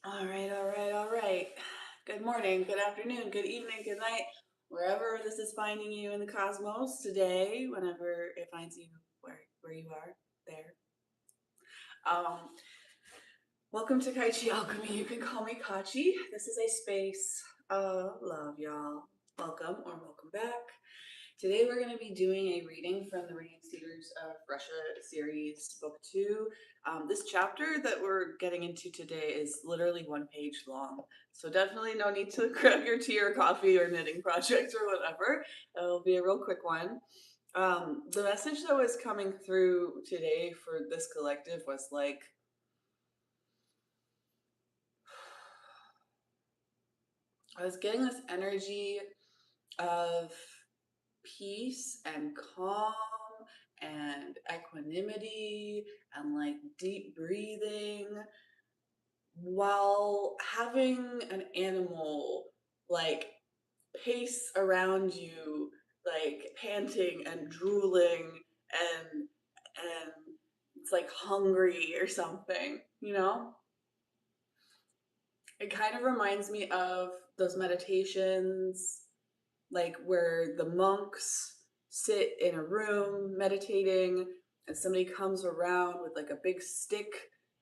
All right, all right, all right. Good morning, good afternoon, good evening, good night, wherever this is finding you in the cosmos today, whenever it finds you where you are there. Um, Welcome to Kai Chi Alchemy. You can call me Kachi. This is a space of love, y'all. Welcome or welcome back. Today we're going to be doing a reading from the Radiant Cedars of Russia series, book 2. This chapter that we're getting into today is literally 1 page long, so definitely no need to grab your tea or coffee or knitting project or whatever. It'll be a real quick one. The message that was coming through today for this collective was like, I was getting this energy of peace and calm and equanimity and like deep breathing while having an animal like pace around you, like panting and drooling and it's like hungry or something, you know? It kind of reminds me of those meditations like where the monks sit in a room meditating and somebody comes around with like a big stick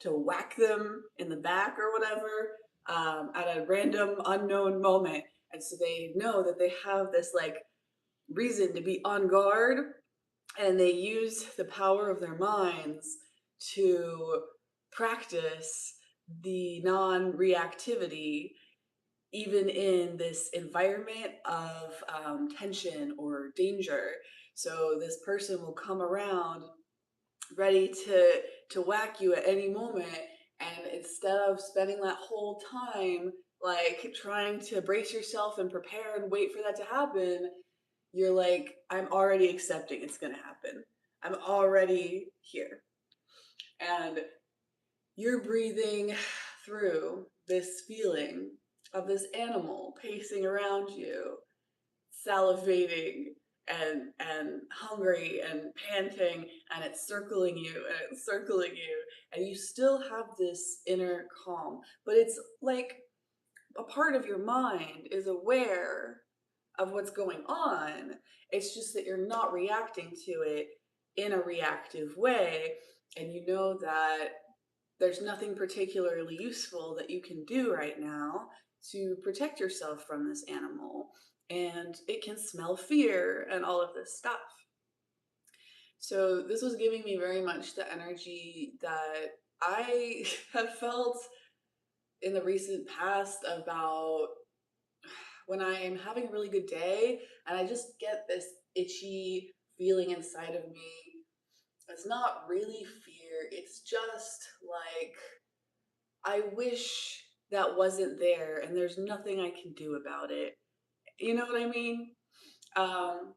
to whack them in the back or whatever, at a random unknown moment, and so they know that they have this like reason to be on guard, and they use the power of their minds to practice the non-reactivity even in this environment of tension or danger. So this person will come around ready to whack you at any moment, and instead of spending that whole time like trying to brace yourself and prepare and wait for that to happen, you're like, I'm already accepting it's gonna happen. I'm already here. And you're breathing through this feeling of this animal pacing around you, salivating and hungry and panting, and it's circling you and it's circling you, and you still have this inner calm, but it's like a part of your mind is aware of what's going on. It's just that you're not reacting to it in a reactive way, and you know that there's nothing particularly useful that you can do right now to protect yourself from this animal. And it can smell fear and all of this stuff. So, this was giving me very much the energy that I have felt in the recent past about when I am having a really good day and I just get this itchy feeling inside of me. It's not really fear, it's just like I wish that wasn't there and there's nothing I can do about it. You know what I mean? Um,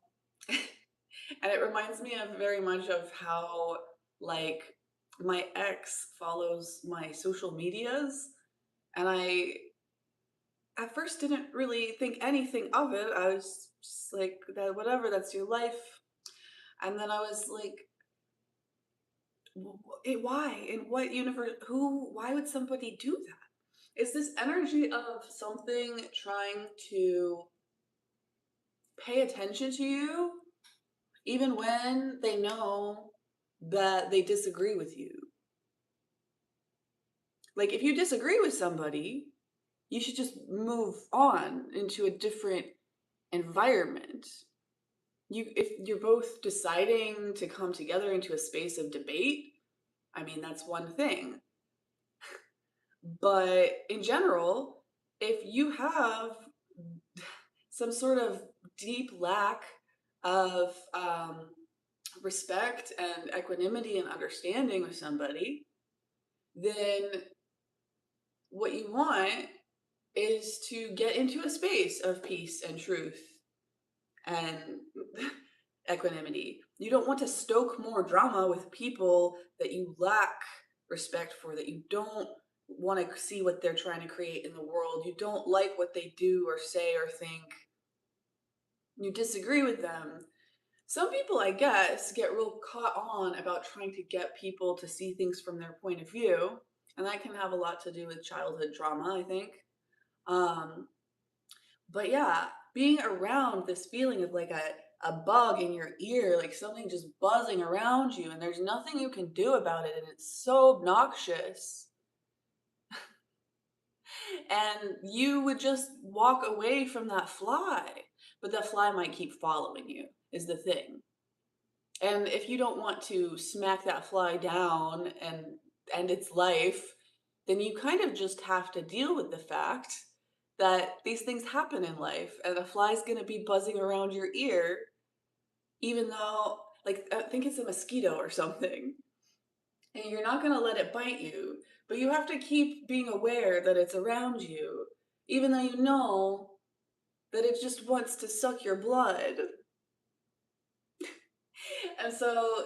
and it reminds me of very much of how, like, my ex follows my social medias, and I at first didn't really think anything of it. I was just like, that whatever, that's your life. And then I was like, why? In what universe? Who? Why would somebody do that? Is this energy of something trying to pay attention to you, even when they know that they disagree with you? Like, if you disagree with somebody, you should just move on into a different environment. If you're both deciding to come together into a space of debate, I mean, that's one thing. But in general, if you have some sort of deep lack of respect and equanimity and understanding with somebody, then what you want is to get into a space of peace and truth and equanimity. You don't want to stoke more drama with people that you lack respect for, that you don't want to see what they're trying to create in the world. You don't like what they do or say or think. You disagree with them. Some people, I guess, get real caught on about trying to get people to see things from their point of view. And that can have a lot to do with childhood trauma, I think. Um, but yeah, being around this feeling of like a bug in your ear, like something just buzzing around you, and there's nothing you can do about it, and it's so obnoxious. And you would just walk away from that fly, but that fly might keep following you, is the thing. And if you don't want to smack that fly down and end its life, then you kind of just have to deal with the fact that these things happen in life and a fly's gonna be buzzing around your ear, even though, like, I think it's a mosquito or something, and you're not gonna let it bite you, but you have to keep being aware that it's around you, even though you know that it just wants to suck your blood. And so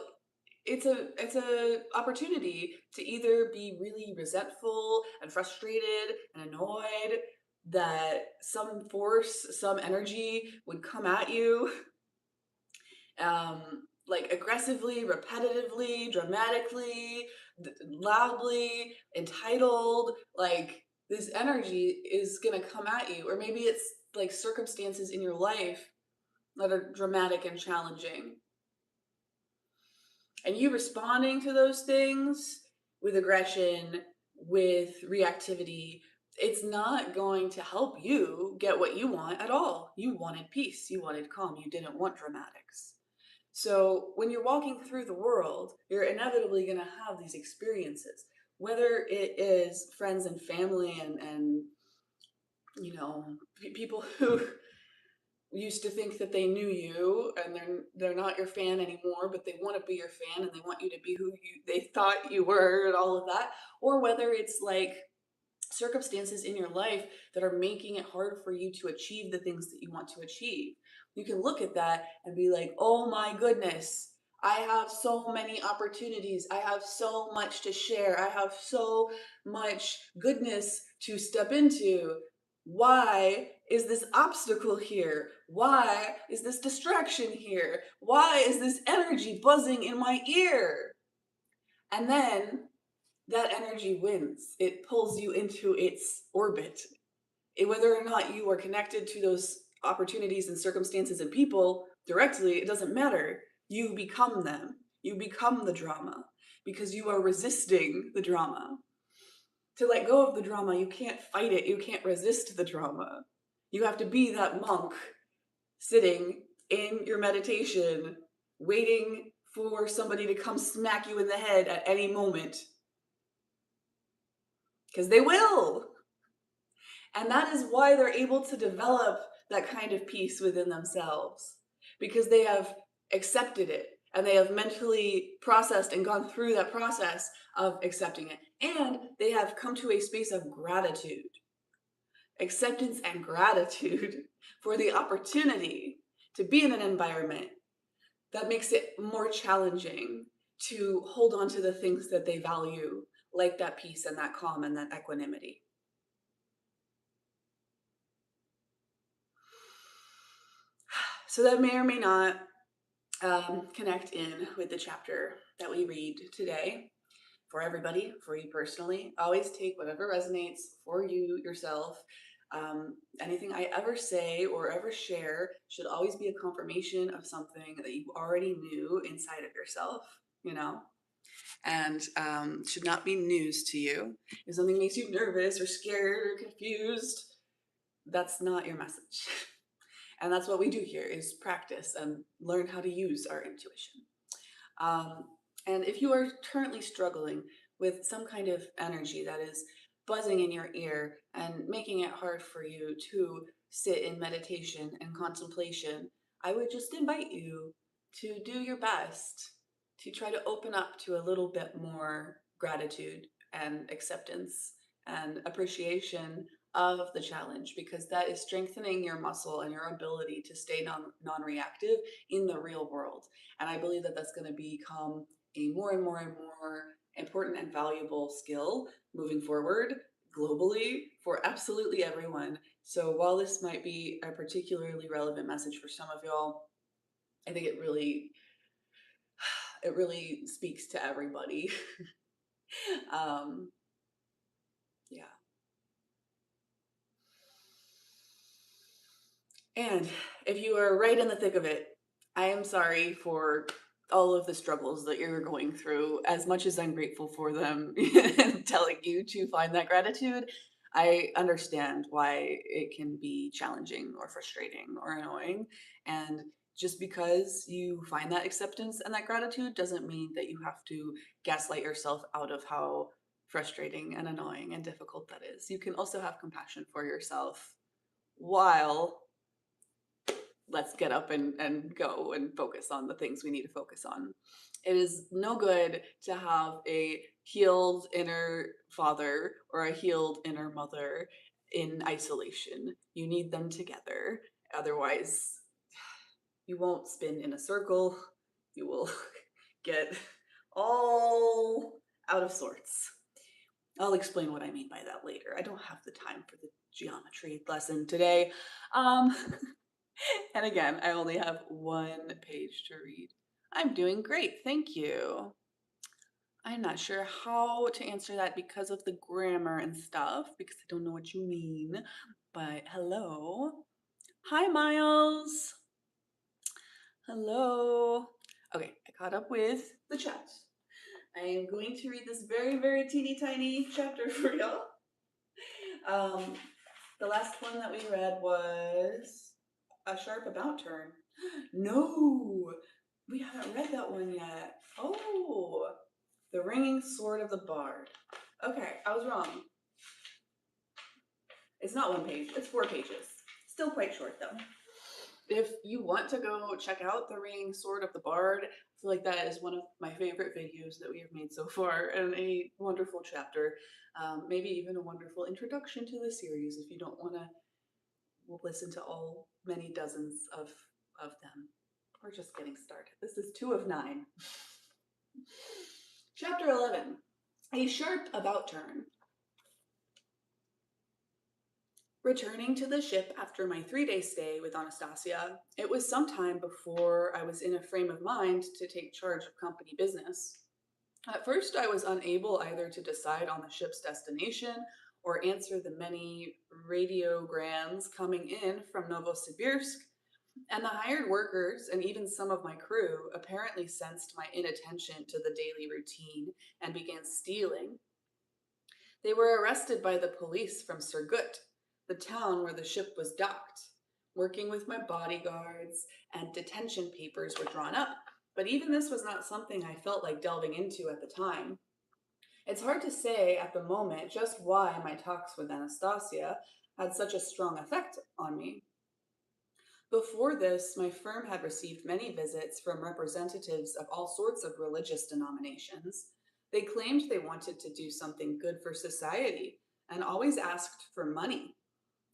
it's a opportunity to either be really resentful and frustrated and annoyed that some force, some energy would come at you, like aggressively, repetitively, dramatically, loudly, entitled. Like this energy is gonna come at you, or maybe it's like circumstances in your life that are dramatic and challenging. And you responding to those things with aggression, with reactivity, it's not going to help you get what you want at all. You wanted peace, you wanted calm, you didn't want dramatics. So when you're walking through the world, you're inevitably going to have these experiences, whether it is friends and family and you know, people who used to think that they knew you and they're not your fan anymore, but they want to be your fan and they want you to be who they thought you were and all of that. Or whether it's like circumstances in your life that are making it hard for you to achieve the things that you want to achieve. You can look at that and be like, oh my goodness, I have so many opportunities. I have so much to share. I have so much goodness to step into. Why is this obstacle here? Why is this distraction here? Why is this energy buzzing in my ear? And then that energy wins. It pulls you into its orbit. Whether or not you are connected to those opportunities and circumstances and people directly, it doesn't matter. You become them. You become the drama because you are resisting the drama. To let go of the drama, you can't fight it. You can't resist the drama. You have to be that monk sitting in your meditation, waiting for somebody to come smack you in the head at any moment. Because they will. And that is why they're able to develop that kind of peace within themselves, because they have accepted it and they have mentally processed and gone through that process of accepting it. And they have come to a space of gratitude, acceptance and gratitude for the opportunity to be in an environment that makes it more challenging to hold on to the things that they value, like that peace and that calm and that equanimity. So that may or may not connect in with the chapter that we read today. For everybody, for you personally, always take whatever resonates for you yourself. Anything I ever say or ever share should always be a confirmation of something that you already knew inside of yourself, you know, and should not be news to you. If something makes you nervous or scared or confused, that's not your message. And that's what we do here is practice and learn how to use our intuition. Um, and if you are currently struggling with some kind of energy that is buzzing in your ear and making it hard for you to sit in meditation and contemplation, I would just invite you to do your best to try to open up to a little bit more gratitude and acceptance and appreciation of the challenge, because that is strengthening your muscle and your ability to stay non-reactive in the real world. And I believe that that's going to become a more and more and more important and valuable skill moving forward globally for absolutely everyone. So while this might be a particularly relevant message for some of y'all, I think it really speaks to everybody. um, Yeah. And if you are right in the thick of it, I am sorry for all of the struggles that you're going through. As much as I'm grateful for them and telling you to find that gratitude, I understand why it can be challenging or frustrating or annoying. And just because you find that acceptance and that gratitude doesn't mean that you have to gaslight yourself out of how frustrating and annoying and difficult that is. You can also have compassion for yourself while let's get up and go and focus on the things we need to focus on. It is no good to have a healed inner father or a healed inner mother in isolation. You need them together. Otherwise, you won't spin in a circle. You will get all out of sorts. I'll explain what I mean by that later. I don't have the time for the geometry lesson today. Um, And again, I only have one page to read. I'm doing great, thank you. I'm not sure how to answer that because of the grammar and stuff, because I don't know what you mean. But hello. Hi, Miles. Hello. Okay, I caught up with the chat. I am going to read this very, very teeny tiny chapter for y'all. The last one that we read was A Sharp About Turn. No, we haven't read that one yet. Oh, The Ringing Sword of the Bard. Okay, I was wrong. It's not one page, it's 4 pages. Still quite short though. If you want to go check out The Ringing Sword of the Bard, I feel like that is one of my favorite videos that we have made so far, and a wonderful chapter. Maybe even a wonderful introduction to the series if you don't want to listen to all many dozens of them. We're just getting started. This is 2 of 9. Chapter 11, A Sharp About Turn. Returning to the ship after my 3-day stay with Anastasia, it was some time before I was in a frame of mind to take charge of company business. At first, I was unable either to decide on the ship's destination or answer the many radiograms coming in from Novosibirsk, and the hired workers and even some of my crew apparently sensed my inattention to the daily routine and began stealing. They were arrested by the police from Surgut, the town where the ship was docked. Working with my bodyguards, and detention papers were drawn up, but even this was not something I felt like delving into at the time. It's hard to say at the moment just why my talks with Anastasia had such a strong effect on me. Before this, my firm had received many visits from representatives of all sorts of religious denominations. They claimed they wanted to do something good for society and always asked for money.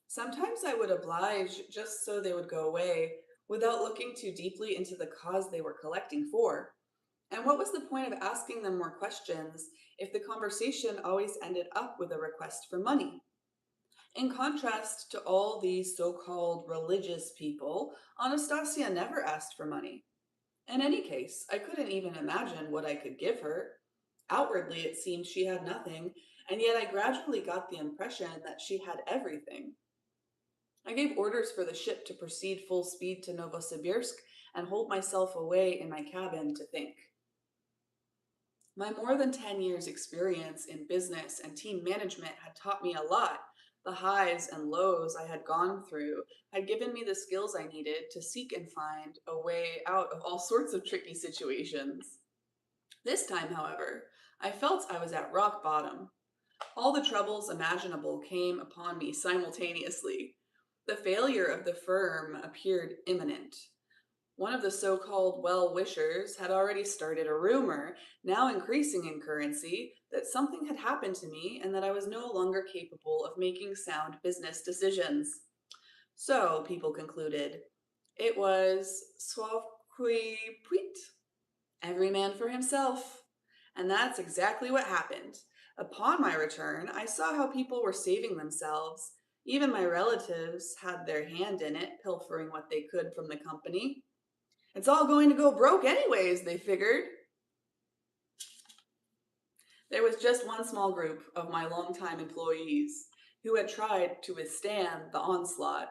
Sometimes I would oblige just so they would go away without looking too deeply into the cause they were collecting for. And what was the point of asking them more questions if the conversation always ended up with a request for money? In contrast to all these so-called religious people, Anastasia never asked for money. In any case, I couldn't even imagine what I could give her. Outwardly, it seemed she had nothing, and yet I gradually got the impression that she had everything. I gave orders for the ship to proceed full speed to Novosibirsk and hold myself away in my cabin to think. My more than 10 years' experience in business and team management had taught me a lot. The highs and lows I had gone through had given me the skills I needed to seek and find a way out of all sorts of tricky situations. This time, however, I felt I was at rock bottom. All the troubles imaginable came upon me simultaneously. The failure of the firm appeared imminent. One of the so-called well-wishers had already started a rumor, now increasing in currency, that something had happened to me and that I was no longer capable of making sound business decisions. So, people concluded, it was sauve qui puit, every man for himself. And that's exactly what happened. Upon my return, I saw how people were saving themselves. Even my relatives had their hand in it, pilfering what they could from the company. It's all going to go broke anyways, they figured. There was just one small group of my longtime employees who had tried to withstand the onslaught.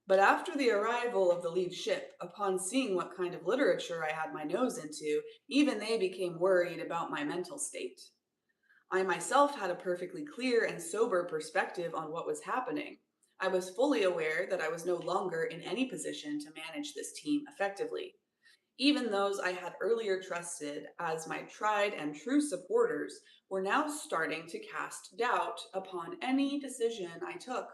But after the arrival of the lead ship, upon seeing what kind of literature I had my nose into, even they became worried about my mental state. I myself had a perfectly clear and sober perspective on what was happening. I was fully aware that I was no longer in any position to manage this team effectively. Even those I had earlier trusted as my tried and true supporters were now starting to cast doubt upon any decision I took.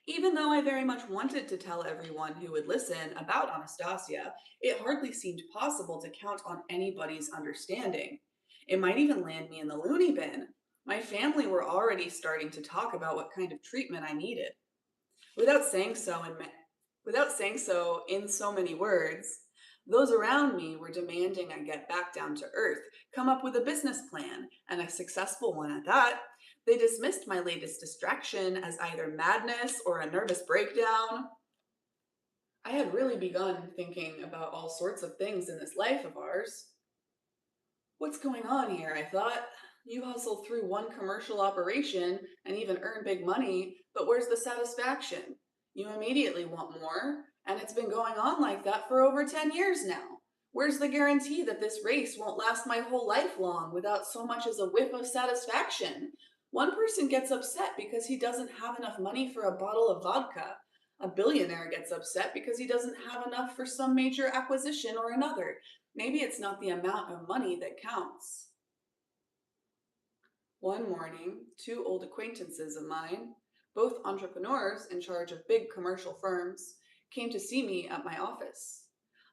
Even though I very much wanted to tell everyone who would listen about Anastasia, it hardly seemed possible to count on anybody's understanding. It might even land me in the loony bin. My family were already starting to talk about what kind of treatment I needed. Without saying so in without saying so in so many words, those around me were demanding I get back down to earth, come up with a business plan, and a successful one at that. They dismissed my latest distraction as either madness or a nervous breakdown. I had really begun thinking about all sorts of things in this life of ours. What's going on here? I thought. You hustle through one commercial operation and even earn big money, but where's the satisfaction? You immediately want more, and it's been going on like that for over 10 years now. Where's the guarantee that this race won't last my whole life long without so much as a whiff of satisfaction? One person gets upset because he doesn't have enough money for a bottle of vodka. A billionaire gets upset because he doesn't have enough for some major acquisition or another. Maybe it's not the amount of money that counts. One morning, two old acquaintances of mine, both entrepreneurs in charge of big commercial firms, came to see me at my office.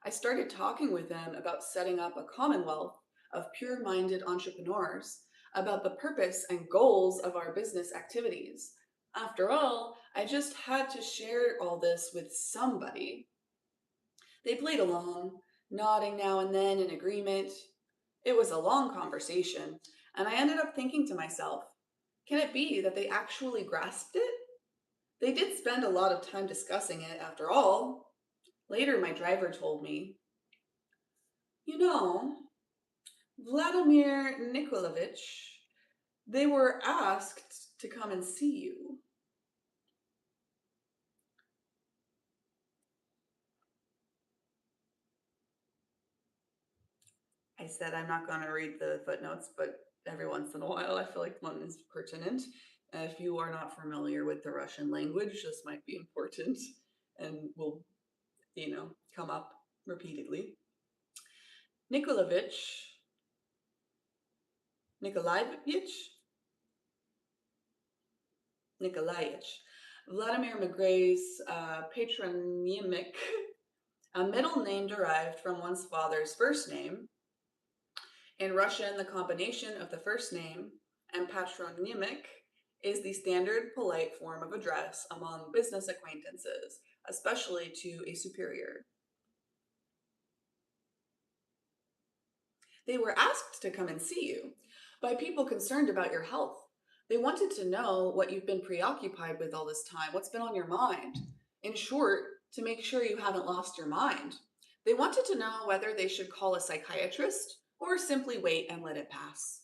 I started talking with them about setting up a commonwealth of pure minded entrepreneurs, about the purpose and goals of our business activities. After all, I just had to share all this with somebody. They played along, nodding now and then in agreement. It was a long conversation, and I ended up thinking to myself, can it be that they actually grasped it? They did spend a lot of time discussing it, after all. Later, my driver told me, you know, Vladimir Nikolaevich, they were asked to come and see you. I said I'm not going to read the footnotes, but every once in a while I feel like one is pertinent. If you are not familiar with the Russian language, this might be important and will, come up repeatedly. Nikolaevich, Nikolaevich, Nikolaevich, Vladimir McGray's patronymic, a middle name derived from one's father's first name. In Russian, the combination of the first name and patronymic is the standard polite form of address among business acquaintances, especially to a superior. They were asked to come and see you by people concerned about your health. They wanted to know what you've been preoccupied with all this time, what's been on your mind. In short, to make sure you haven't lost your mind. They wanted to know whether they should call a psychiatrist or simply wait and let it pass.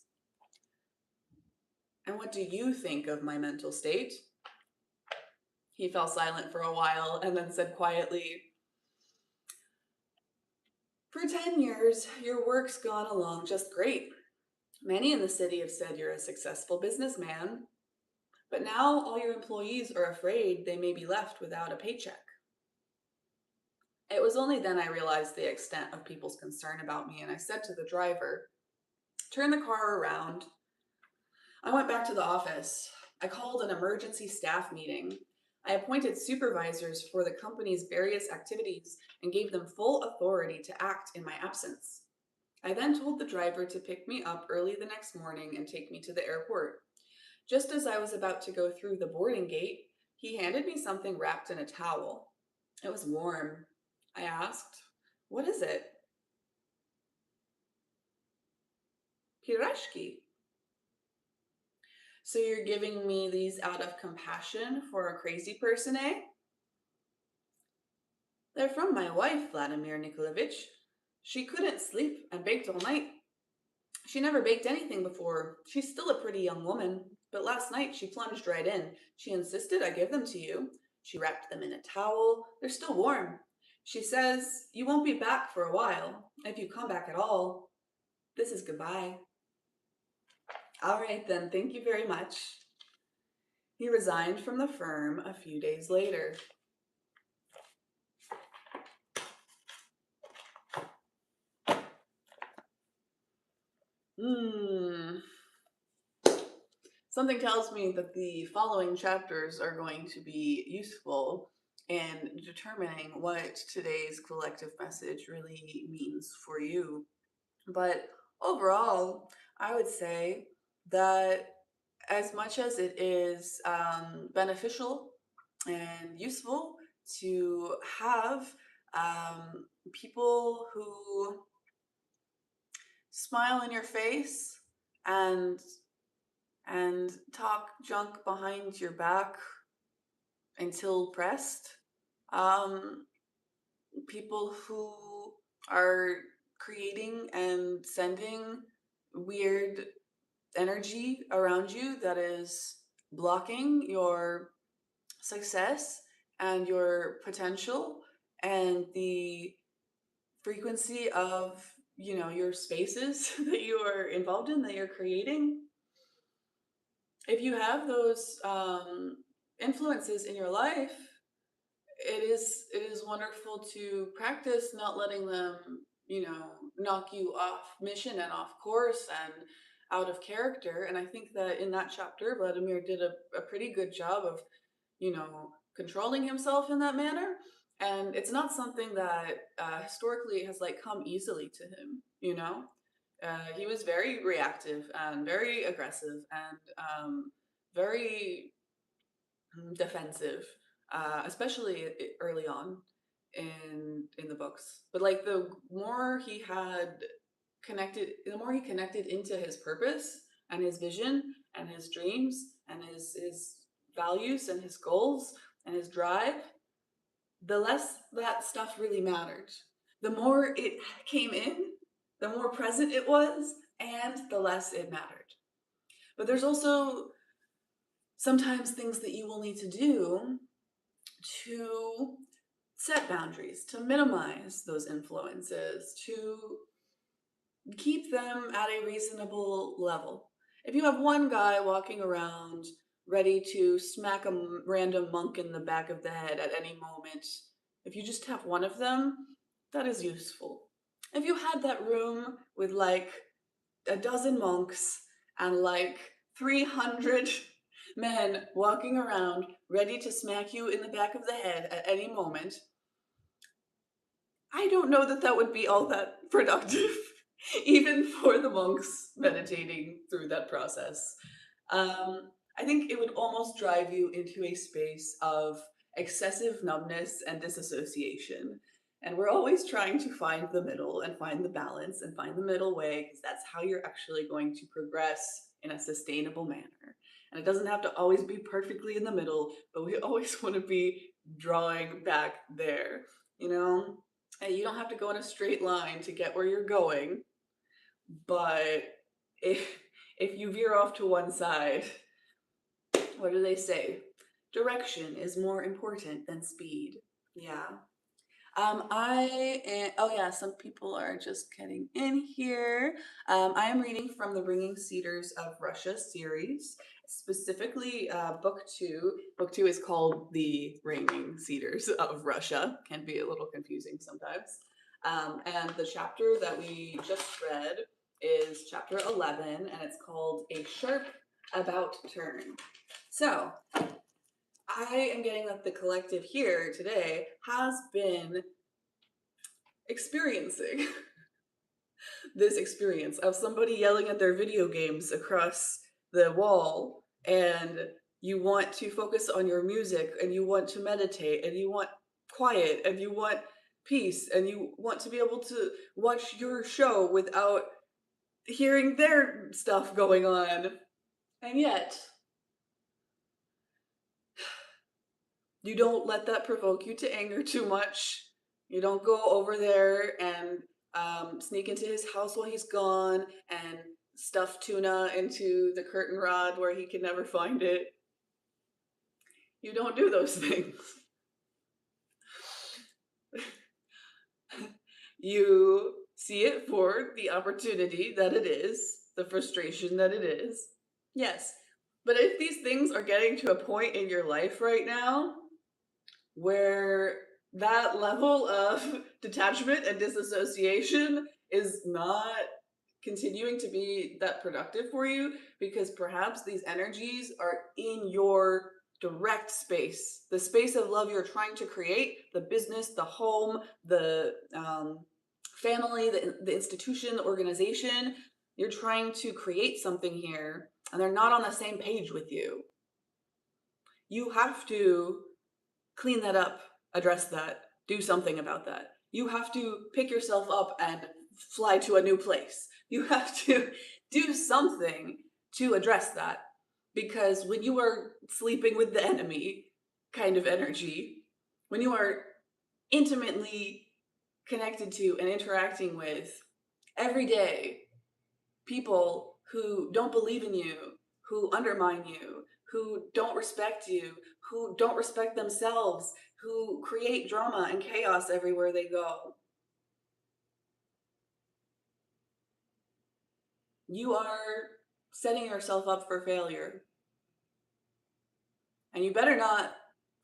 And what do you think of my mental state? He fell silent for a while and then said quietly, for 10 years, your work's gone along just great. Many in the city have said you're a successful businessman, but now all your employees are afraid they may be left without a paycheck. It was only then I realized the extent of people's concern about me, and I said to the driver, turn the car around. I went back to the office. I called an emergency staff meeting. I appointed supervisors for the company's various activities and gave them full authority to act in my absence. I then told the driver to pick me up early the next morning and take me to the airport. Just as I was about to go through the boarding gate, he handed me something wrapped in a towel. It was warm. I asked, what is it? Pirashki. So you're giving me these out of compassion for a crazy person, eh? They're from my wife, Vladimir Nikolaevich. She couldn't sleep and baked all night. She never baked anything before. She's still a pretty young woman, but last night she plunged right in. She insisted I give them to you. She wrapped them in a towel. They're still warm. She says, you won't be back for a while. If you come back at all, this is goodbye. All right then, thank you very much. He resigned from the firm a few days later. Something tells me that the following chapters are going to be useful in determining what today's collective message really means for you. But overall, I would say that as much as it is beneficial and useful to have people who smile in your face and talk junk behind your back until pressed, people who are creating and sending weird energy around you that is blocking your success and your potential and the frequency of your spaces that you are involved in, that you're creating. If you have those influences in your life, it is wonderful to practice not letting them, knock you off mission and off course and out of character. And I think that in that chapter, Vladimir did a pretty good job of, controlling himself in that manner. And it's not something that historically has like come easily to him. He was very reactive and very aggressive and very defensive, especially early on in the books. But like the more he connected into his purpose and his vision and his dreams and his values and his goals and his drive, the less that stuff really mattered. The more it came in, the more present it was, and the less it mattered. But there's also sometimes things that you will need to do to set boundaries, to minimize those influences, to keep them at a reasonable level. If you have one guy walking around ready to smack a random monk in the back of the head at any moment, if you just have one of them, that is useful. If you had that room with like a dozen monks and like 300 men walking around ready to smack you in the back of the head at any moment, I don't know that that would be all that productive, even for the monks meditating through that process. I think it would almost drive you into a space of excessive numbness and disassociation. And we're always trying to find the middle and find the balance and find the middle way, because that's how you're actually going to progress in a sustainable manner. And it doesn't have to always be perfectly in the middle, but we always want to be drawing back there, you know? And you don't have to go in a straight line to get where you're going, but if you veer off to one side, what do they say? Direction is more important than speed. Yeah. Oh yeah, some people are just getting in here. I am reading from the Ringing Cedars of Russia series, specifically book two. Book two is called The Ringing Cedars of Russia. Can be a little confusing sometimes. And the chapter that we just read is chapter 11, and it's called A Sharp About Turn. So, I am getting that the collective here today has been experiencing this experience of somebody yelling at their video games across the wall, and you want to focus on your music, and you want to meditate, and you want quiet, and you want peace, and you want to be able to watch your show without hearing their stuff going on. And yet, you don't let that provoke you to anger too much. You don't go over there and sneak into his house while he's gone and stuff tuna into the curtain rod where he can never find it. You don't do those things. You see it for the opportunity that it is, the frustration that it is. Yes. But if these things are getting to a point in your life right now where that level of detachment and disassociation is not continuing to be that productive for you, because perhaps these energies are in your direct space, the space of love you're trying to create, the business, the home, the family, the institution, the organization. You're trying to create something here, and they're not on the same page with you. You have to clean that up, address that, do something about that. You have to pick yourself up and fly to a new place. You have to do something to address that. Because when you are sleeping with the enemy kind of energy, when you are intimately connected to and interacting with every day people who don't believe in you, who undermine you, who don't respect you, who don't respect themselves, who create drama and chaos everywhere they go, you are setting yourself up for failure. And you better not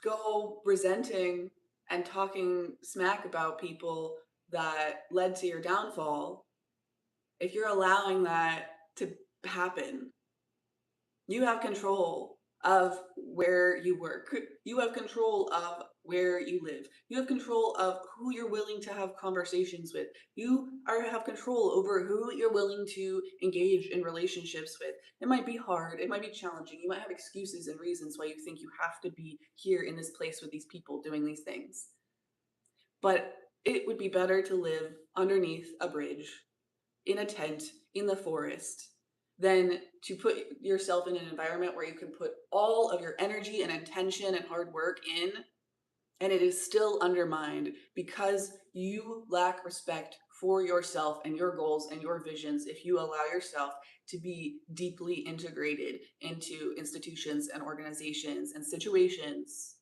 go resenting and talking smack about people that led to your downfall if you're allowing that to happen. You have control of where you work. You have control of where you live. You have control of who you're willing to have conversations with. Have control over who you're willing to engage in relationships with. It might be hard. It might be challenging. You might have excuses and reasons why you think you have to be here in this place with these people doing these things. But it would be better to live underneath a bridge, in a tent, in the forest, than to put yourself in an environment where you can put all of your energy and intention and hard work in, and it is still undermined because you lack respect for yourself and your goals and your visions if you allow yourself to be deeply integrated into institutions and organizations and situations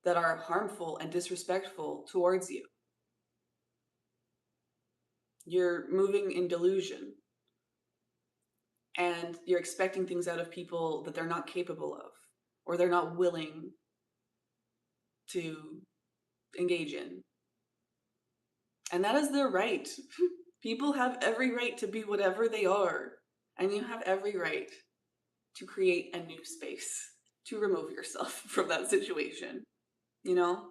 that are harmful and disrespectful towards you. You're moving in delusion. And you're expecting things out of people that they're not capable of, or they're not willing to engage in. And that is their right. People have every right to be whatever they are, and you have every right to create a new space, to remove yourself from that situation, you know?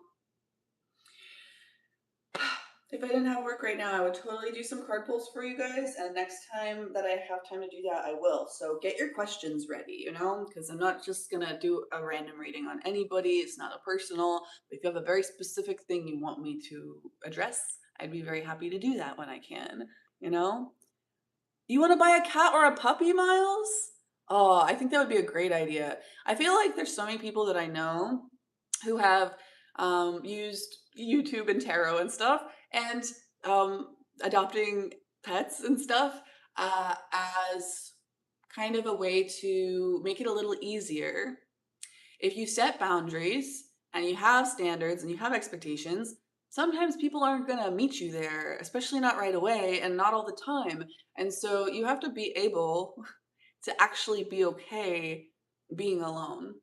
If I didn't have work right now, I would totally do some card pulls for you guys, and next time that I have time to do that, I will. So get your questions ready, you know, because I'm not just gonna do a random reading on anybody. It's not a personal. But if you have a very specific thing you want me to address, I'd be very happy to do that when I can, you know? You want to buy a cat or a puppy, Miles? Oh, I think that would be a great idea. I feel like there's so many people that I know who have used YouTube and tarot and stuff, and adopting pets and stuff as kind of a way to make it a little easier. If you set boundaries and you have standards and you have expectations, sometimes people aren't going to meet you there, especially not right away and not all the time. And so you have to be able to actually be okay being alone.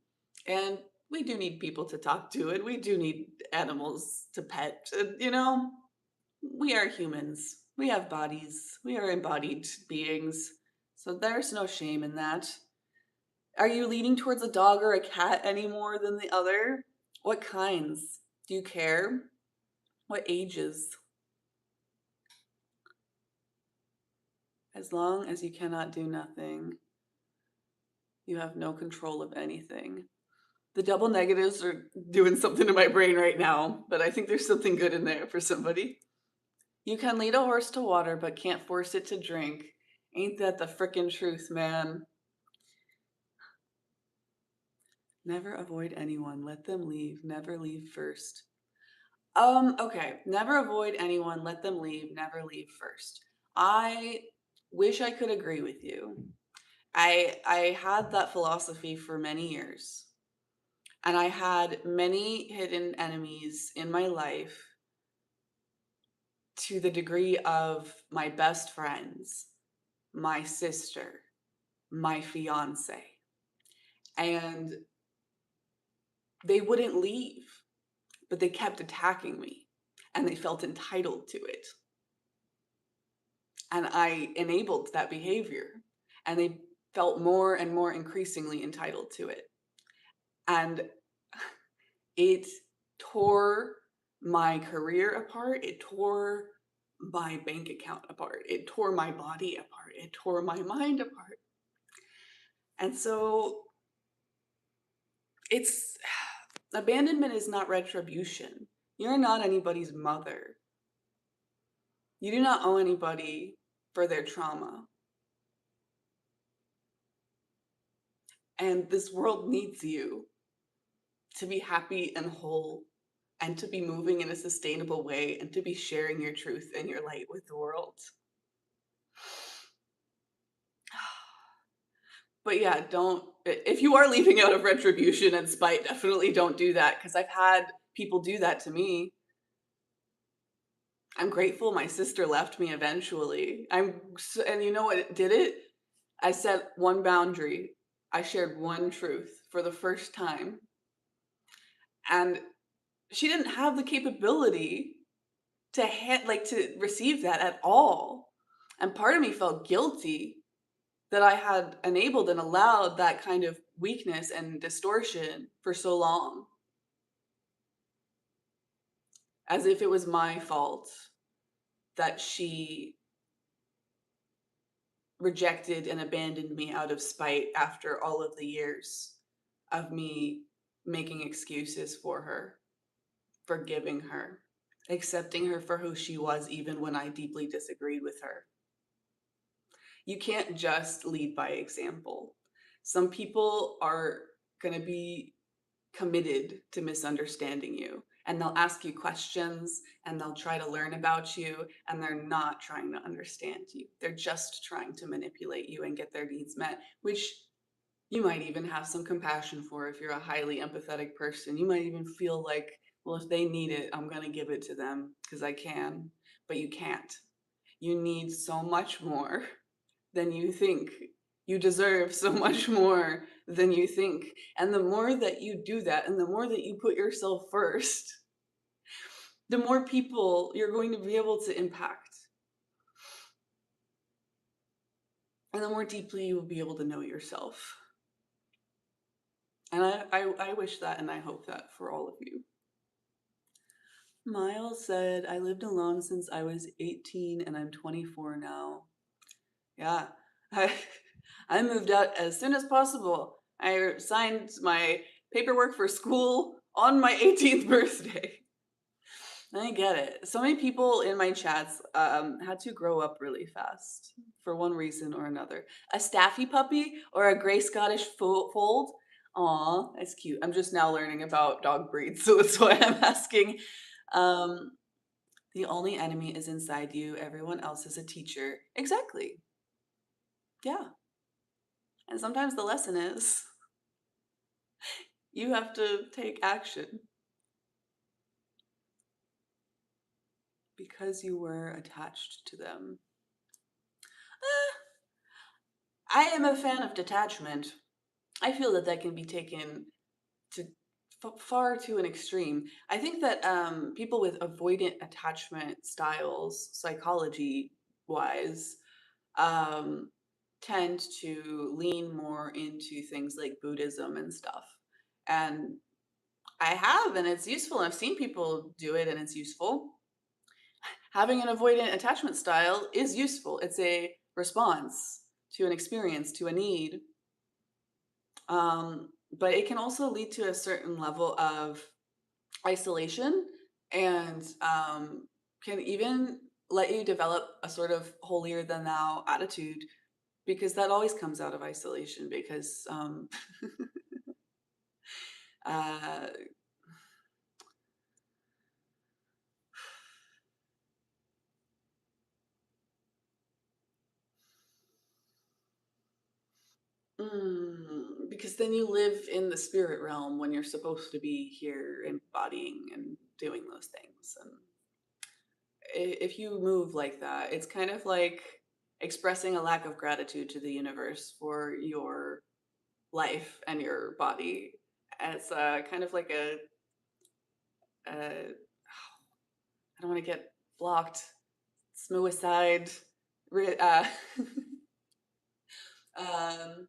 And we do need people to talk to, and we do need animals to pet. And, you know, we are humans. We have bodies. We are embodied beings. So there's no shame in that. Are you leaning towards a dog or a cat any more than the other? What kinds? Do you care? What ages? As long as you cannot do nothing, you have no control of anything. The double negatives are doing something to my brain right now, but I think there's something good in there for somebody. You can lead a horse to water, but can't force it to drink. Ain't that the frickin' truth, man? Never avoid anyone. Let them leave. Never leave first. Okay. Never avoid anyone. Let them leave. Never leave first. I wish I could agree with you. I had that philosophy for many years, and I had many hidden enemies in my life to the degree of my best friends, my sister, my fiance, and they wouldn't leave, but they kept attacking me, and they felt entitled to it. And I enabled that behavior, and they felt more and more increasingly entitled to it. And it tore my career apart. It tore my bank account apart. It tore my body apart. It tore my mind apart. And so it's abandonment is not retribution. You're not anybody's mother. You do not owe anybody for their trauma. And this world needs you to be happy and whole and to be moving in a sustainable way and to be sharing your truth and your light with the world. But yeah, don't, if you are leaving out of retribution and spite, definitely don't do that, because I've had people do that to me. I'm grateful my sister left me eventually. And you know what did it? I set one boundary. I shared one truth for the first time. And she didn't have the capability to to receive that at all. And part of me felt guilty that I had enabled and allowed that kind of weakness and distortion for so long, as if it was my fault that she rejected and abandoned me out of spite after all of the years of me making excuses for her, forgiving her, accepting her for who she was, even when I deeply disagreed with her. You can't just lead by example. Some people are going to be committed to misunderstanding you, and they'll ask you questions and they'll try to learn about you, and they're not trying to understand you. They're just trying to manipulate you and get their needs met, which you might even have some compassion for if you're a highly empathetic person. You might even feel like, well, if they need it, I'm going to give it to them because I can. But you can't. You need so much more than you think. You deserve so much more than you think. And the more that you do that, and the more that you put yourself first, the more people you're going to be able to impact. And the more deeply you will be able to know yourself. And I wish that and I hope that for all of you. Miles said, I lived alone since I was 18 and I'm 24 now. Yeah, I moved out as soon as possible. I signed my paperwork for school on my 18th birthday. I get it. So many people in my chats had to grow up really fast for one reason or another. A Staffy puppy or a Gray Scottish fold? Aw, that's cute. I'm just now learning about dog breeds, so that's why I'm asking. Um, the only enemy is inside you. Everyone else is a teacher. Exactly. Yeah. And sometimes the lesson is you have to take action because you were attached to them. I am a fan of detachment. I feel that that can be taken to far to an extreme. I think that people with avoidant attachment styles, psychology wise, um, tend to lean more into things like Buddhism and stuff. And I have, and it's useful. I've seen people do it, and it's useful. Having an avoidant attachment style is useful. It's a response to an experience, to a need. But it can also lead to a certain level of isolation and can even let you develop a sort of holier than thou attitude, because that always comes out of isolation, because uh, Because then you live in the spirit realm when you're supposed to be here embodying and doing those things. And if you move like that, it's kind of like expressing a lack of gratitude to the universe for your life and your body. It's kind of like I don't want to get blocked, suicide, um,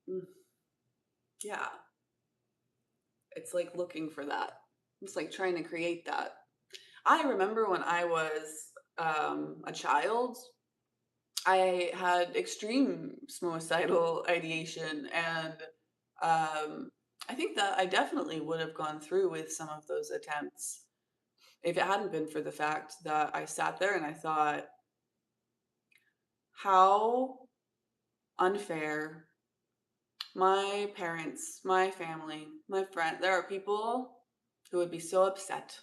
mm, yeah, it's like looking for that. It's like trying to create that. I remember when I was a child, I had extreme suicidal ideation, and I think that I definitely would have gone through with some of those attempts if it hadn't been for the fact that I sat there and I thought, how unfair. My parents, my family, my friend, there are people who would be so upset.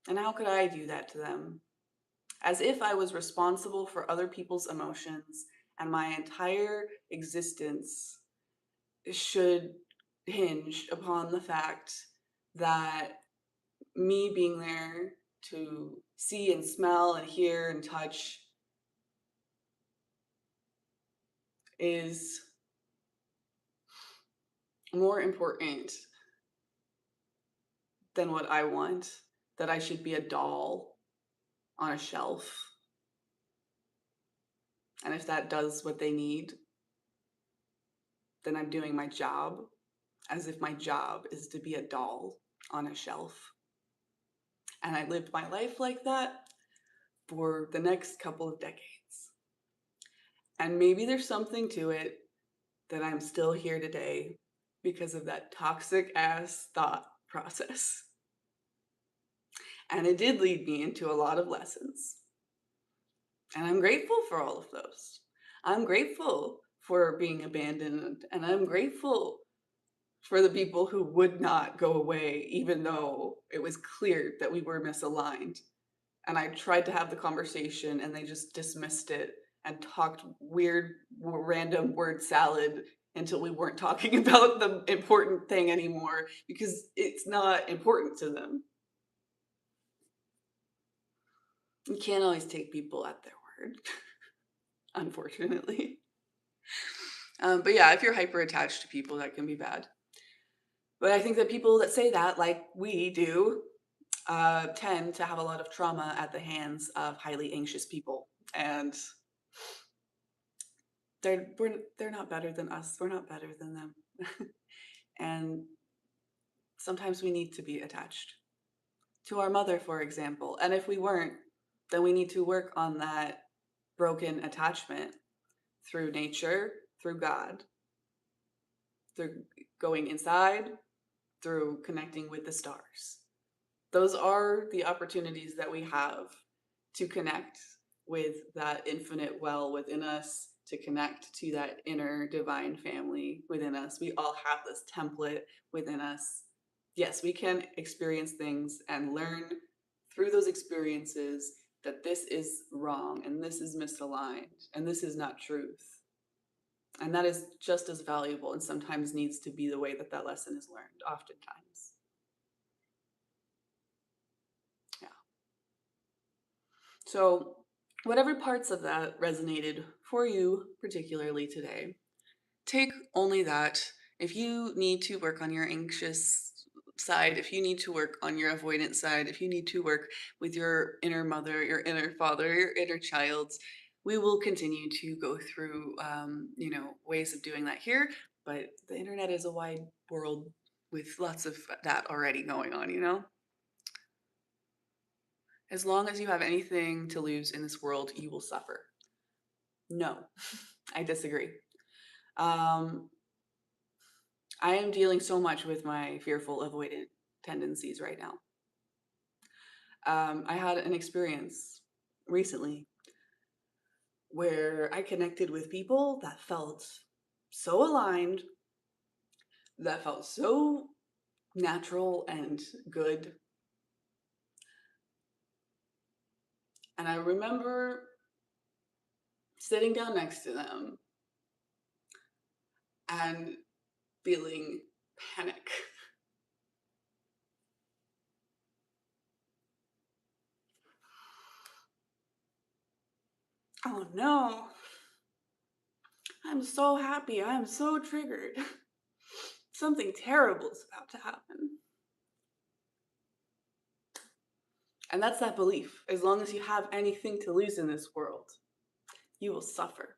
And how could I do that to them? As if I was responsible for other people's emotions and my entire existence should hinge upon the fact that me being there to see and smell and hear and touch is more important than what I want, that I should be a doll on a shelf. And if that does what they need, then I'm doing my job, as if my job is to be a doll on a shelf. And I lived my life like that for the next couple of decades. And maybe there's something to it that I'm still here today because of that toxic ass thought process. And it did lead me into a lot of lessons. And I'm grateful for all of those. I'm grateful for being abandoned, and I'm grateful for the people who would not go away, even though it was clear that we were misaligned. And I tried to have the conversation, and they just dismissed it and talked weird, random word salad until we weren't talking about the important thing anymore because it's not important to them. You can't always take people at their word, unfortunately. But yeah, if you're hyper attached to people, that can be bad. But I think that people that say that, like we do, tend to have a lot of trauma at the hands of highly anxious people, and they're not better than us. We're not better than them, and sometimes we need to be attached to our mother, for example. And if we weren't, then we need to work on that broken attachment through nature, through God, through going inside, through connecting with the stars. Those are the opportunities that we have to connect with that infinite well within us, to connect to that inner divine family within us. We all have this template within us. Yes, we can experience things and learn through those experiences that this is wrong and this is misaligned and this is not truth. And that is just as valuable and sometimes needs to be the way that that lesson is learned, oftentimes. Yeah. So, whatever parts of that resonated for you, particularly today, take only that. If you need to work on your anxious side, if you need to work on your avoidant side, if you need to work with your inner mother, your inner father, your inner child, we will continue to go through, ways of doing that here. But the internet is a wide world with lots of that already going on, you know? As long as you have anything to lose in this world, you will suffer. No, I disagree. Um, I am dealing so much with my fearful, avoidant tendencies right now. I had an experience recently where I connected with people that felt so aligned, that felt so natural and good. And I remember sitting down next to them and feeling panic. Oh no, I'm so happy. I'm so triggered. Something terrible is about to happen. And that's that belief. As long as you have anything to lose in this world, you will suffer.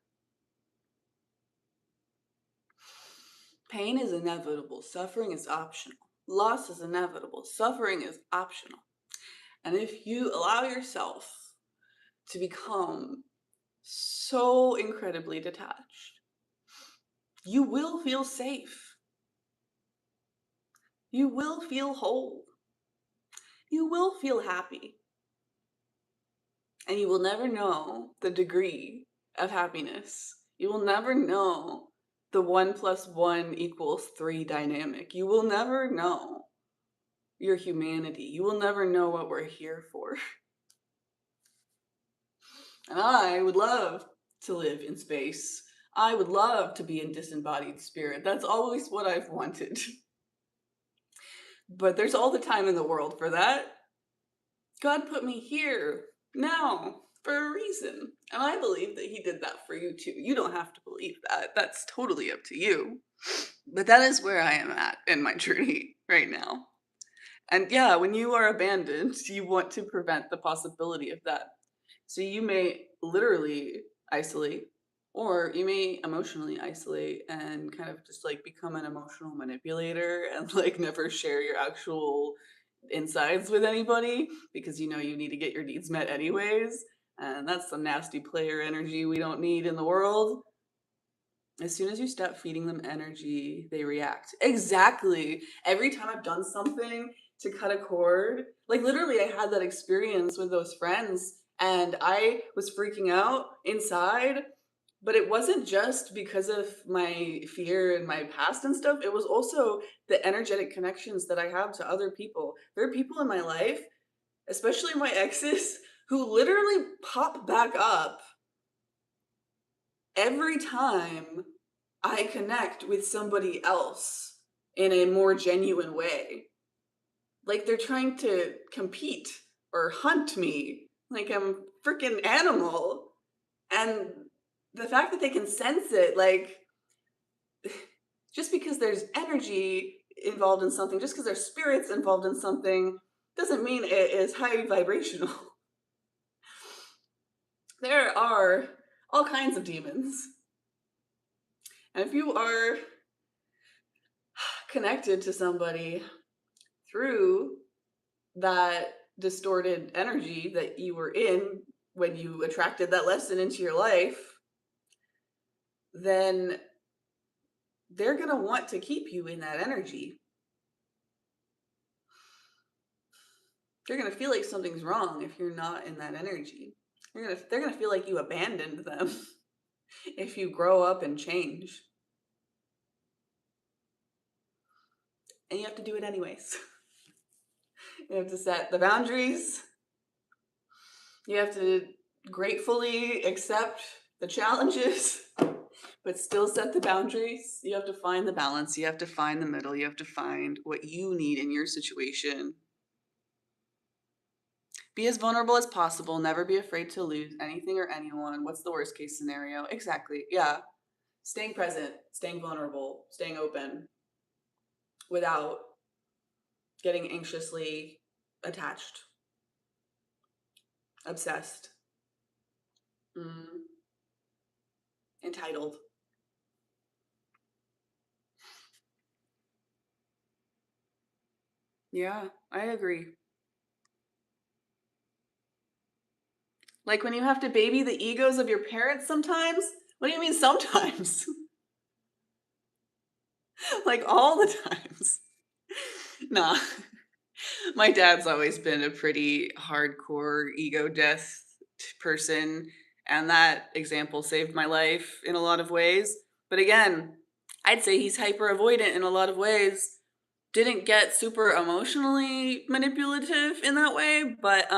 Pain is inevitable. Suffering is optional. Loss is inevitable. Suffering is optional. And if you allow yourself to become so incredibly detached, you will feel safe. You will feel whole. You will feel happy. And you will never know the degree of happiness. You will never know the 1 + 1 = 3 dynamic. You will never know your humanity. You will never know what we're here for. And I would love to live in space. I would love to be in disembodied spirit. That's always what I've wanted. But there's all the time in the world for that. God put me here, now, for a reason. And I believe that He did that for you too. You don't have to believe that. That's totally up to you. But that is where I am at in my journey right now. And yeah, when you are abandoned, you want to prevent the possibility of that. So you may literally isolate, or you may emotionally isolate and kind of just like become an emotional manipulator and like never share your actual insides with anybody because you know you need to get your needs met anyways. And that's some nasty player energy we don't need in the world. As soon as you stop feeding them energy, they react. Exactly. Every time I've done something to cut a cord, like literally, I had that experience with those friends and I was freaking out inside. But it wasn't just because of my fear and my past and stuff. It was also the energetic connections that I have to other people. There are people in my life, especially my exes, who literally pop back up every time I connect with somebody else in a more genuine way. Like they're trying to compete or hunt me like I'm a freaking animal. And the fact that they can sense it, like, just because there's energy involved in something, just because there's spirits involved in something, doesn't mean it is high vibrational. There are all kinds of demons. And if you are connected to somebody through that distorted energy that you were in when you attracted that lesson into your life, then they're going to want to keep you in that energy. They're going to feel like something's wrong if you're not in that energy. They're going to feel like you abandoned them if you grow up and change. And you have to do it anyways. You have to set the boundaries. You have to gratefully accept the challenges, but still set the boundaries. You have to find the balance. You have to find the middle. You have to find what you need in your situation. Be as vulnerable as possible. Never be afraid to lose anything or anyone. What's the worst case scenario? Exactly. Yeah. Staying present, staying vulnerable, staying open without getting anxiously attached, obsessed, entitled. Yeah, I agree. Like when you have to baby the egos of your parents sometimes? What do you mean sometimes? Like all the times. Nah. My dad's always been a pretty hardcore ego death person, and that example saved my life in a lot of ways. But again, I'd say he's hyper avoidant in a lot of ways. Didn't get super emotionally manipulative in that way, but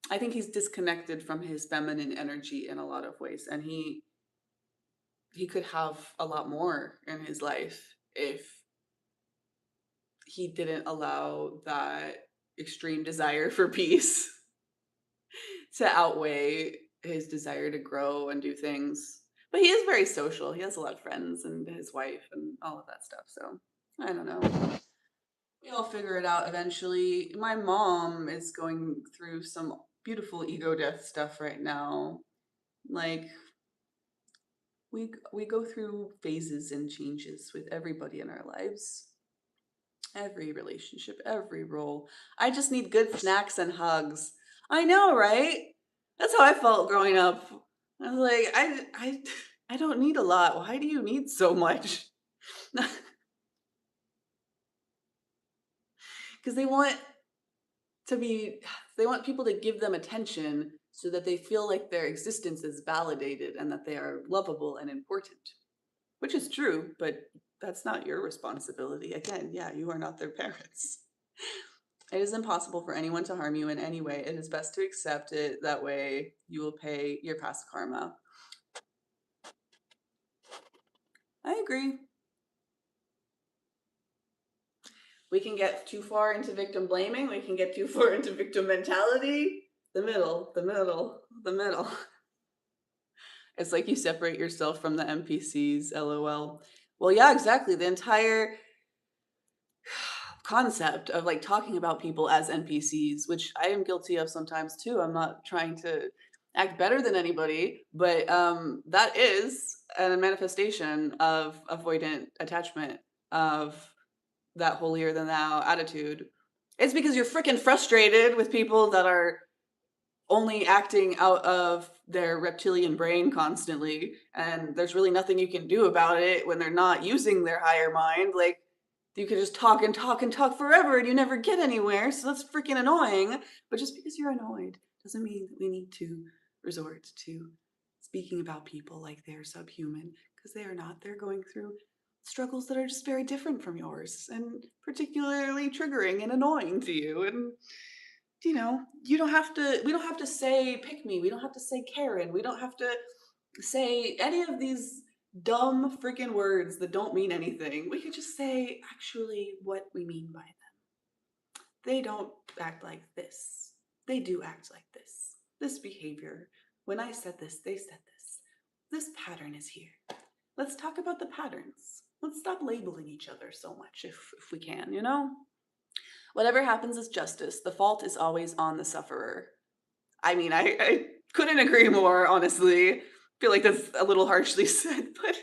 I think he's disconnected from his feminine energy in a lot of ways, and he could have a lot more in his life if he didn't allow that extreme desire for peace to outweigh his desire to grow and do things. But he is very social. He has a lot of friends and his wife and all of that stuff. So I don't know. We'll figure it out eventually. My mom is going through some beautiful ego death stuff right now. Like we go through phases and changes with everybody in our lives. Every relationship, every role. I just need good snacks and hugs. I know, right? That's how I felt growing up. I was like, I don't need a lot. Why do you need so much? Because to be they want people to give them attention so that they feel like their existence is validated and that they are lovable and important. Which is true, but that's not your responsibility. Again, yeah, you are not their parents. It is impossible for anyone to harm you in any way. It is best to accept it. That way you will pay your past karma. I agree. We can get too far into victim blaming. We can get too far into victim mentality. The middle, the middle, the middle. It's like you separate yourself from the NPCs, LOL. Well, yeah, exactly. The entire concept of like talking about people as NPCs, which I am guilty of sometimes too. I'm not trying to act better than anybody, but that is a manifestation of avoidant attachment, of that holier than thou attitude. It's because you're freaking frustrated with people that are only acting out of their reptilian brain constantly, and there's really nothing you can do about it when they're not using their higher mind. Like, you could just talk and talk and talk forever and you never get anywhere, so that's freaking annoying. But just because you're annoyed doesn't mean that we need to resort to speaking about people like they're subhuman, because they are not. They're going through struggles that are just very different from yours and particularly triggering and annoying to you. And you don't have to we don't have to say pick me, we don't have to say Karen, we don't have to say any of these dumb freaking words that don't mean anything. We could just say actually what we mean by them. They don't act like this. They do act like this. This behavior. When I said this, they said this. This pattern is here. Let's talk about the patterns. Let's stop labeling each other so much if we can, you know? Whatever happens is justice. The fault is always on the sufferer. I mean, I couldn't agree more, honestly. I feel like that's a little harshly said, but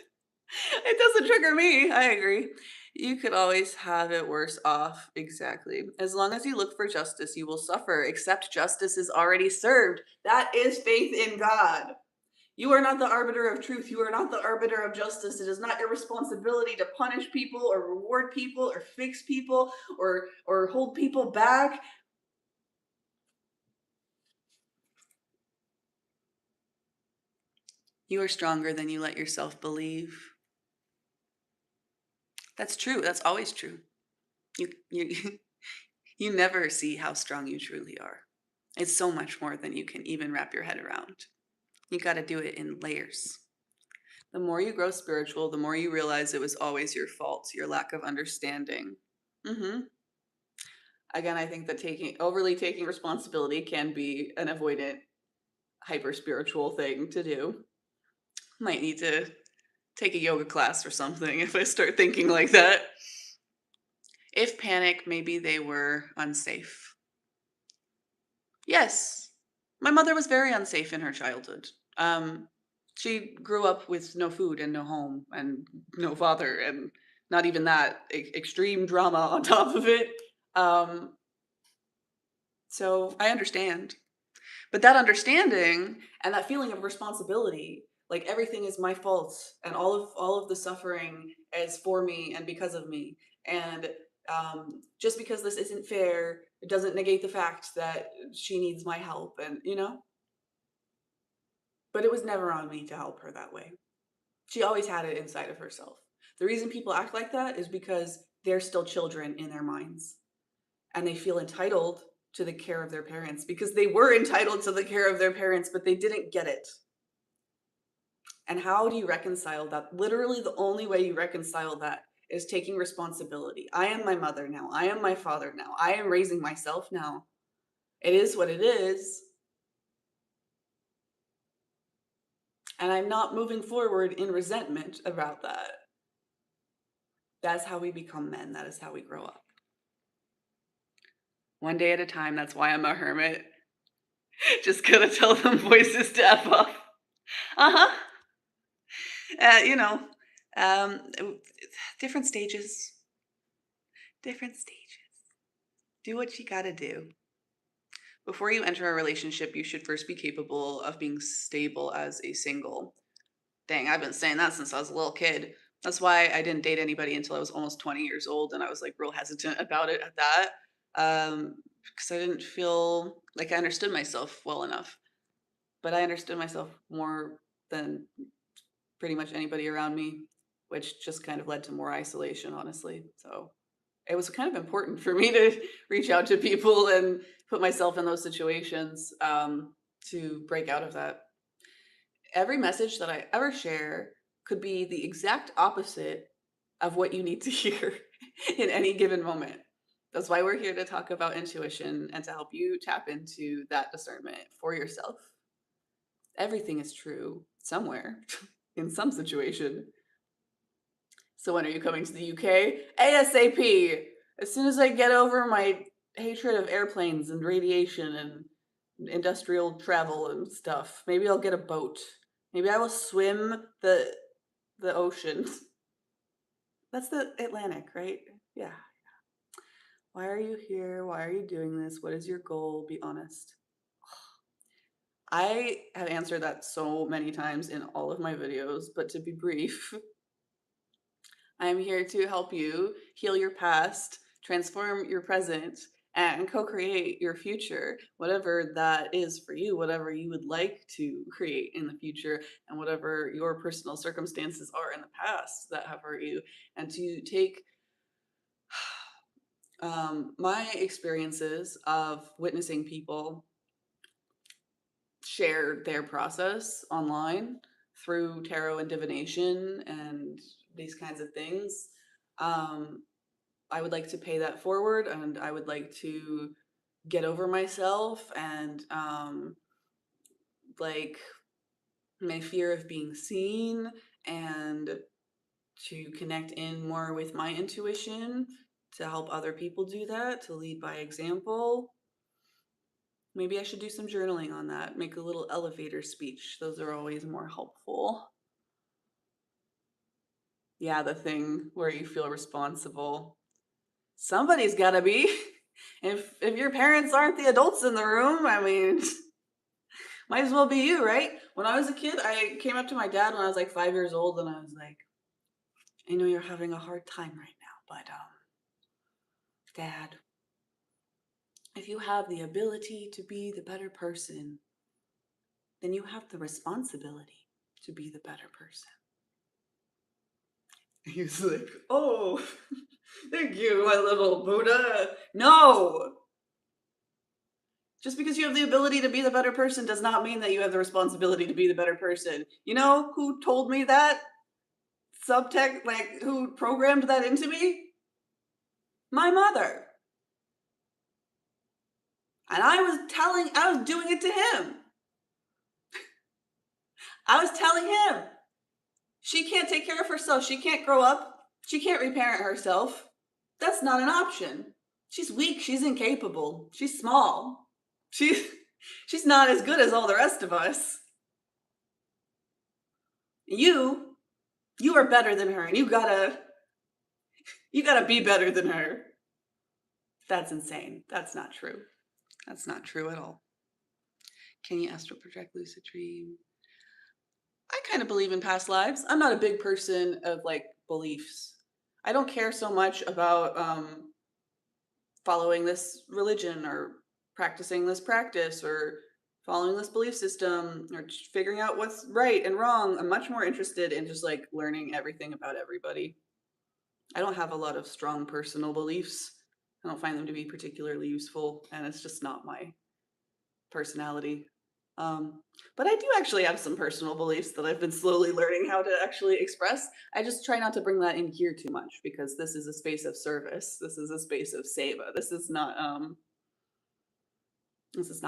it doesn't trigger me. I agree. You could always have it worse off. Exactly. As long as you look for justice, you will suffer, except justice is already served. That is faith in God. You are not the arbiter of truth. You are not the arbiter of justice. It is not your responsibility to punish people or reward people or fix people or hold people back. You are stronger than you let yourself believe. That's true. That's always true. You you never see how strong you truly are. It's so much more than you can even wrap your head around. You got to do it in layers. The more you grow spiritual, the more you realize it was always your fault, your lack of understanding. Mm-hmm. Again, I think that overly taking responsibility can be an avoidant, hyper spiritual thing to do. Might need to take a yoga class or something if I start thinking like that. If panic, maybe they were unsafe. Yes, my mother was very unsafe in her childhood. She grew up with no food and no home and no father, and not even that, extreme drama on top of it. Um, so I understand. But that understanding and that feeling of responsibility, like everything is my fault and all of the suffering is for me and because of me. And just because this isn't fair, it doesn't negate the fact that she needs my help, and but it was never on me to help her that way. She always had it inside of herself. The reason people act like that is because they're still children in their minds and they feel entitled to the care of their parents because they were entitled to the care of their parents, but they didn't get it. And how do you reconcile that? Literally, the only way you reconcile that is taking responsibility. I am my mother now. I am my father now. I am raising myself now. It is what it is. And I'm not moving forward in resentment about that. That's how we become men. That is how we grow up. One day at a time. That's why I'm a hermit. Just gonna tell them voices to F off. Uh-huh. You know, um, different stages. Different stages. Do what you gotta do. Before you enter a relationship, you should first be capable of being stable as a single. Dang, I've been saying that since I was a little kid. That's why I didn't date anybody until I was almost 20 years old, and I was like real hesitant about it at that. Because I didn't feel like I understood myself well enough. But I understood myself more than pretty much anybody around me, which just kind of led to more isolation, honestly. So it was kind of important for me to reach out to people and put myself in those situations to break out of that. Every message that I ever share could be the exact opposite of what you need to hear in any given moment. That's why we're here to talk about intuition and to help you tap into that discernment for yourself. Everything is true somewhere in some situation. So when are you coming to the UK? ASAP! As soon as I get over my hatred of airplanes and radiation and industrial travel and stuff, maybe I'll get a boat. Maybe I will swim the ocean. That's the Atlantic, right? Yeah. Why are you here? Why are you doing this? What is your goal? Be honest. I have answered that so many times in all of my videos, but to be brief, I'm here to help you heal your past, transform your present, and co-create your future, whatever that is for you, whatever you would like to create in the future, and whatever your personal circumstances are in the past that have hurt you, and to take my experiences of witnessing people share their process online through tarot and divination and these kinds of things. I would like to pay that forward, and I would like to get over myself and like my fear of being seen, and to connect in more with my intuition, to help other people do that, to lead by example. Maybe I should do some journaling on that, make a little elevator speech. Those are always more helpful. Yeah, the thing where you feel responsible. Somebody's gotta be. If your parents aren't the adults in the room, I mean, might as well be you, right? When I was a kid, I came up to my dad when I was like 5 years old, and I was like, I know you're having a hard time right now, but Dad, if you have the ability to be the better person, then you have the responsibility to be the better person. He's like, oh, thank you, my little Buddha. No! Just because you have the ability to be the better person does not mean that you have the responsibility to be the better person. You know who told me that? Subtext, like, who programmed that into me? My mother. And I was doing it to him. I was telling him, she can't take care of herself. She can't grow up. She can't reparent herself. That's not an option. She's weak. She's incapable. She's small. She's not as good as all the rest of us. You are better than her, and you gotta be better than her. That's insane. That's not true. That's not true at all. Can you astral project, lucid dream? I kind of believe in past lives. I'm not a big person of like beliefs. I don't care so much about following this religion or practicing this practice or following this belief system or figuring out what's right and wrong. I'm much more interested in just like learning everything about everybody. I don't have a lot of strong personal beliefs. I don't find them to be particularly useful, and it's just not my personality. But I do actually have some personal beliefs that I've been slowly learning how to actually express. I just try not to bring that in here too much because this is a space of service. This is a space of seva. This is not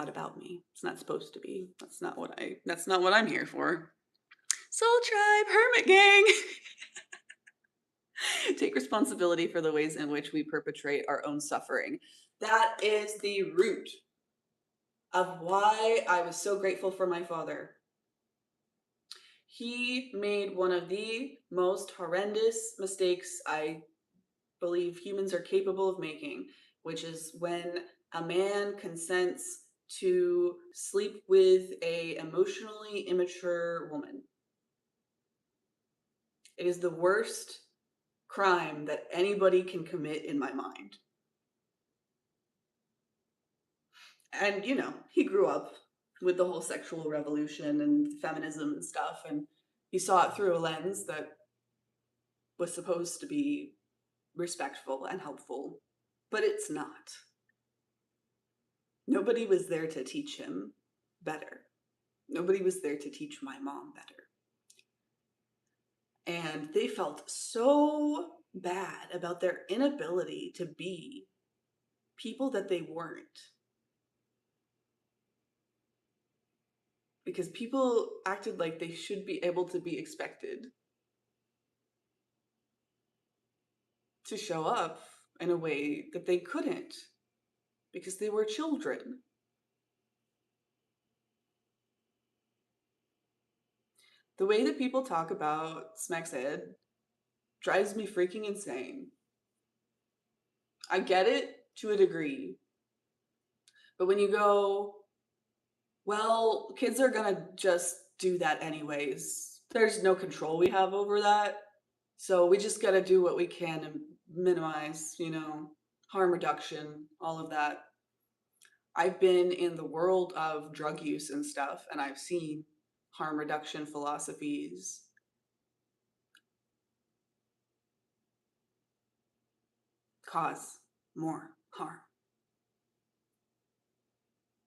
about me. It's not supposed to be. That's not what I'm here for. Soul Tribe, Hermit Gang. Take responsibility for the ways in which we perpetrate our own suffering. That is the root of why I was so grateful for my father. He made one of the most horrendous mistakes I believe humans are capable of making, which is when a man consents to sleep with a emotionally immature woman. It is the worst crime that anybody can commit in my mind. And, you know, he grew up with the whole sexual revolution and feminism and stuff, and he saw it through a lens that was supposed to be respectful and helpful, but it's not. Nobody was there to teach him better. Nobody was there to teach my mom better. And they felt so bad about their inability to be people that they weren't. Because people acted like they should be able to be expected to show up in a way that they couldn't because they were children. The way that people talk about sex ed drives me freaking insane. I get it to a degree, but when you go, well, kids are gonna just do that anyways. There's no control we have over that. So we just gotta do what we can to minimize, harm reduction, all of that. I've been in the world of drug use and stuff, and I've seen harm reduction philosophies cause more harm.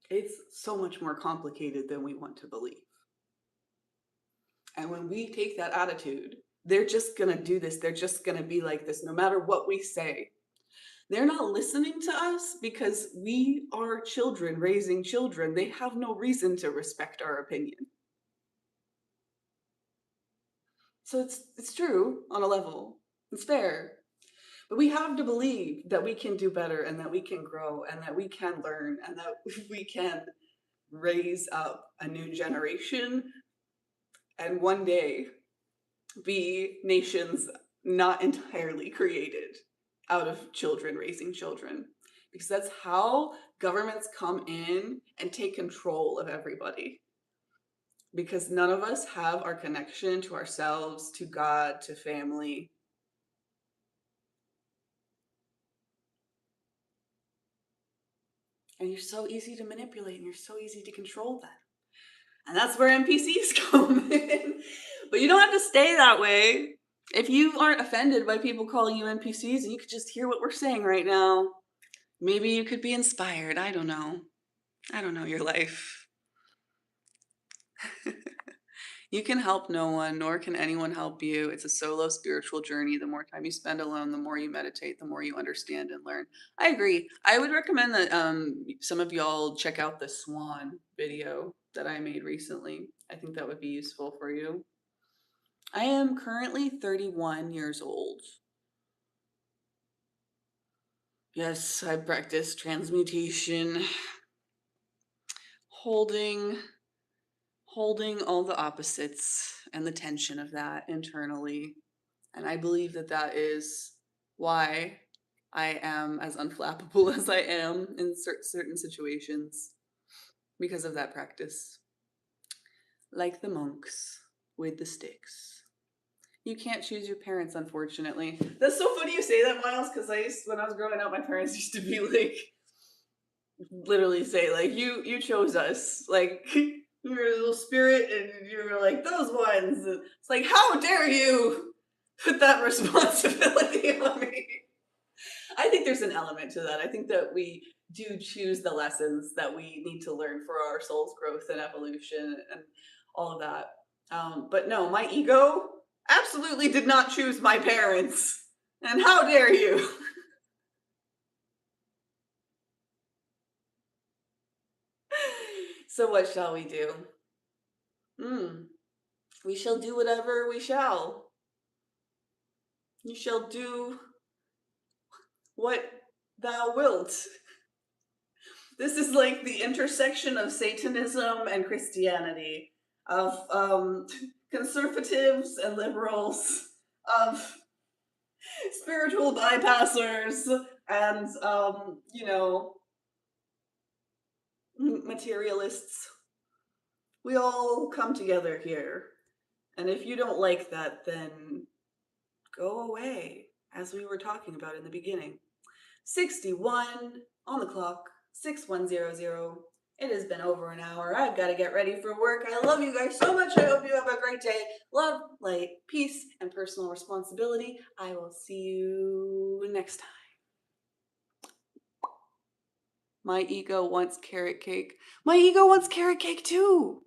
It's so much more complicated than we want to believe. And when we take that attitude, they're just gonna do this, they're just gonna be like this no matter what we say. They're not listening to us because we are children raising children. They have no reason to respect our opinion. So it's true on a level. It's fair. But we have to believe that we can do better and that we can grow and that we can learn and that we can raise up a new generation and one day be nations not entirely created out of children raising children. Because that's how governments come in and take control of everybody. Because none of us have our connection to ourselves, to God, to family. And you're so easy to manipulate and you're so easy to control them. And that's where NPCs come in. But you don't have to stay that way. If you aren't offended by people calling you NPCs and you could just hear what we're saying right now, maybe you could be inspired. I don't know. I don't know your life. You can help no one, nor can anyone help you. It's a solo spiritual journey. The more time you spend alone, the more you meditate, the more you understand and learn. I agree. I would recommend that some of y'all check out the Swan video that I made recently. I think that would be useful for you. I am currently 31 years old. Yes, I practice transmutation, holding all the opposites and the tension of that internally. And I believe that that is why I am as unflappable as I am in certain situations, because of that practice. Like the monks with the sticks. You can't choose your parents, unfortunately. That's so funny you say that, Miles, because when I was growing up, my parents used to be like, literally say, like, you chose us. Like, you're a little spirit, and you're like, those ones. It's like, how dare you put that responsibility on me? I think there's an element to that. I think that we do choose the lessons that we need to learn for our soul's growth and evolution and all of that. But no, my ego absolutely did not choose my parents. And how dare you? So what shall we do? Hmm. We shall do whatever we shall. You shall do what thou wilt. This is like the intersection of Satanism and Christianity, of conservatives and liberals, of spiritual bypassers, and materialists. We all come together here. And if you don't like that, then go away, as we were talking about in the beginning. 61 on the clock, 6100. It has been over an hour. I've got to get ready for work. I love you guys so much. I hope you have a great day. Love, light, peace, and personal responsibility. I will see you next time. My ego wants carrot cake. My ego wants carrot cake too.